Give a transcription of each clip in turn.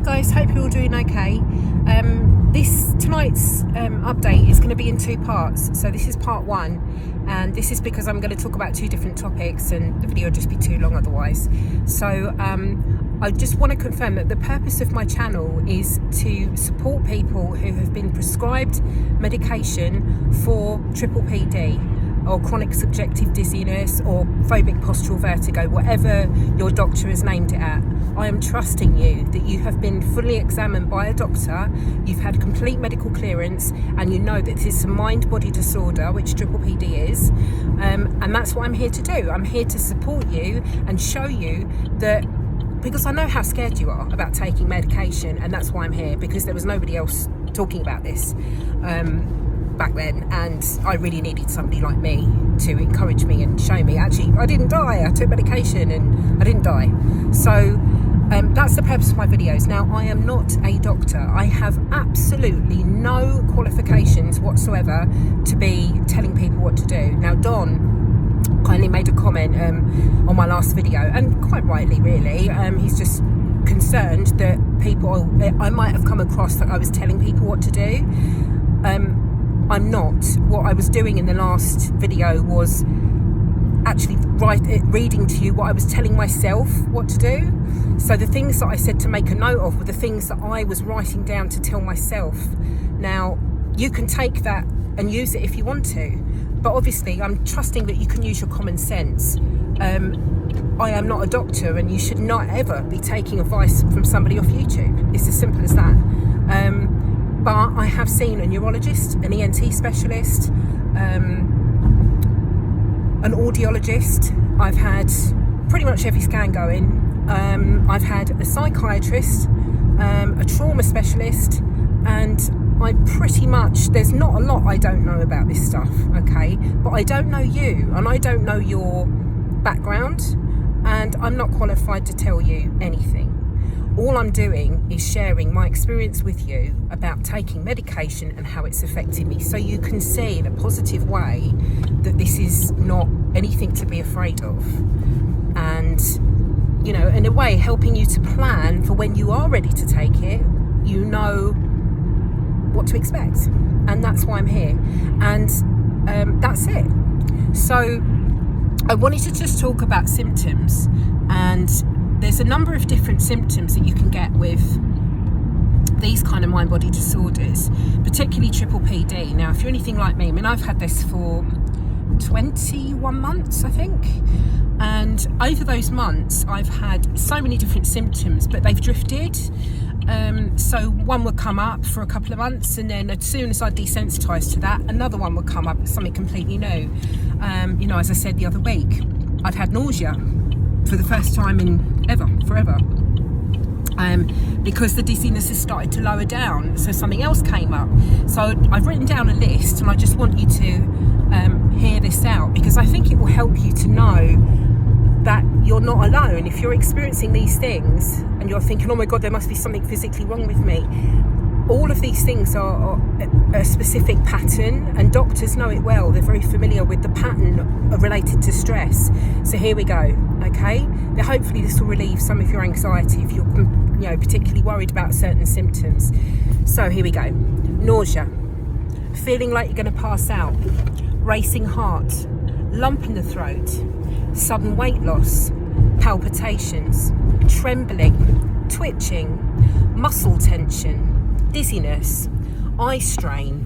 guys, hope you're all doing okay. Tonight's update is going to be in two parts. So this is part one, and this is because I'm going to talk about two different topics and the video will just be too long otherwise. So I just want to confirm that the purpose of my channel is to support people who have been prescribed medication for Pppd or chronic subjective dizziness or phobic postural vertigo, whatever your doctor has named it at. I am trusting you that you have been fully examined by a doctor, you've had complete medical clearance, and you know that this is a mind-body disorder, which Pppd is, and that's what I'm here to do. I'm here to support you and show you that, because I know how scared you are about taking medication, and that's why I'm here, because there was nobody else talking about this back then, and I really needed somebody like me to encourage me and show me, actually, I didn't die, I took medication and I didn't die. So that's the purpose of my videos. Now, I am not a doctor. I have absolutely no qualifications whatsoever to be telling people what to do. Now, Don kindly made a comment on my last video, and quite rightly really. He's just concerned that I might have come across that I was telling people what to do. I'm not. What I was doing in the last video was actually reading to you what I was telling myself what to do. So the things that I said to make a note of were the things that I was writing down to tell myself. Now, you can take that and use it if you want to, but obviously I'm trusting that you can use your common sense. I am not a doctor, and you should not ever be taking advice from somebody off YouTube. It's as simple as that. But I have seen a neurologist, an ENT specialist, an audiologist. I've had pretty much every scan going. I've had a psychiatrist, a trauma specialist, and there's not a lot I don't know about this stuff, okay? But I don't know you, and I don't know your background, and I'm not qualified to tell you anything. All I'm doing is sharing my experience with you about taking medication and how it's affected me, so you can see in a positive way that this is not anything to be afraid of. And, you know, in a way, helping you to plan for when you are ready to take it, you know what to expect. And that's why I'm here. And that's it. So I wanted to just talk about symptoms, and there's a number of different symptoms that you can get with these kind of mind-body disorders, particularly Pppd. Now, if you're anything like me, I mean, I've had this for 21 months, I think. And over those months, I've had so many different symptoms, but they've drifted. So one would come up for a couple of months, and then as soon as I desensitised to that, another one would come up, something completely new. You know, as I said the other week, I've had nausea for the first time in forever, because the dizziness has started to lower down, so something else came up. So I've written down a list, and I just want you to hear this out, because I think it will help you to know that you're not alone. If you're experiencing these things and you're thinking, oh my God, there must be something physically wrong with me, all of these things are a specific pattern, and doctors know it well. They're very familiar with the pattern related to stress. So here we go, okay? Now, hopefully this will relieve some of your anxiety if you're, you know, particularly worried about certain symptoms. So here we go. Nausea, feeling like you're going to pass out, racing heart, lump in the throat, sudden weight loss, palpitations, trembling, twitching, muscle tension, dizziness, eye strain,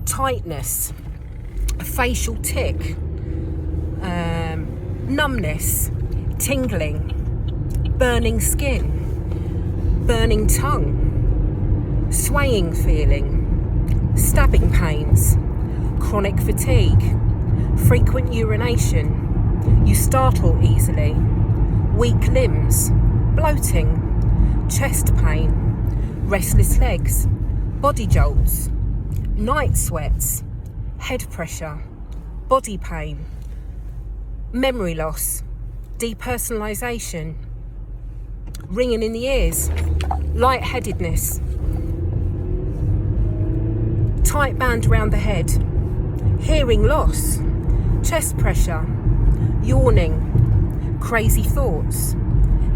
tightness, a facial tic, numbness, tingling, burning skin, burning tongue, swaying feeling, stabbing pains, chronic fatigue, frequent urination, you startle easily, weak limbs, bloating, chest pain, restless legs, body jolts, night sweats, head pressure, body pain, memory loss, depersonalization, ringing in the ears, lightheadedness, tight band around the head, hearing loss, chest pressure, yawning, crazy thoughts,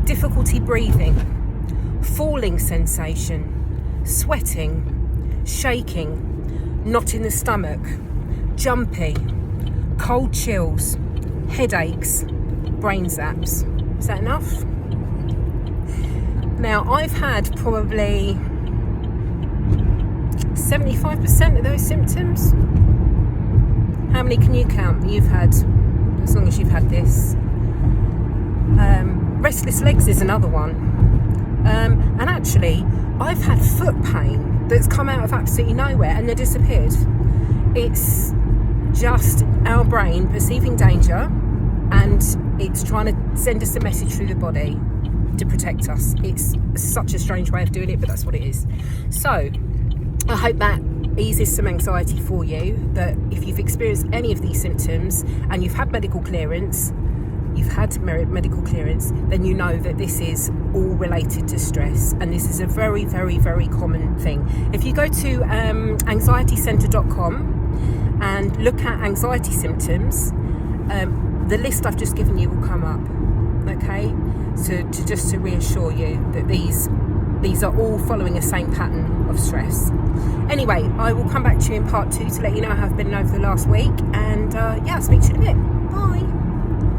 difficulty breathing, falling sensation, sweating, shaking, knot in the stomach, jumpy, cold chills, headaches, brain zaps. Is that enough? Now, I've had probably 75% of those symptoms. How many can you count you've had, as long as you've had this? Restless legs is another one. And actually, I've had foot pain that's come out of absolutely nowhere and then disappeared. It's just our brain perceiving danger, and it's trying to send us a message through the body to protect us. It's such a strange way of doing it, but that's what it is. So I hope that eases some anxiety for you, that if you've experienced any of these symptoms and you've had medical clearance, then you know that this is all related to stress, and this is a very, very, very common thing. If you go to anxietycentre.com and look at anxiety symptoms, the list I've just given you will come up, okay? So to reassure you that these are all following the same pattern of stress. Anyway, I will come back to you in part 2 to let you know how I've been over the last week, and I'll speak to you in a bit. Bye.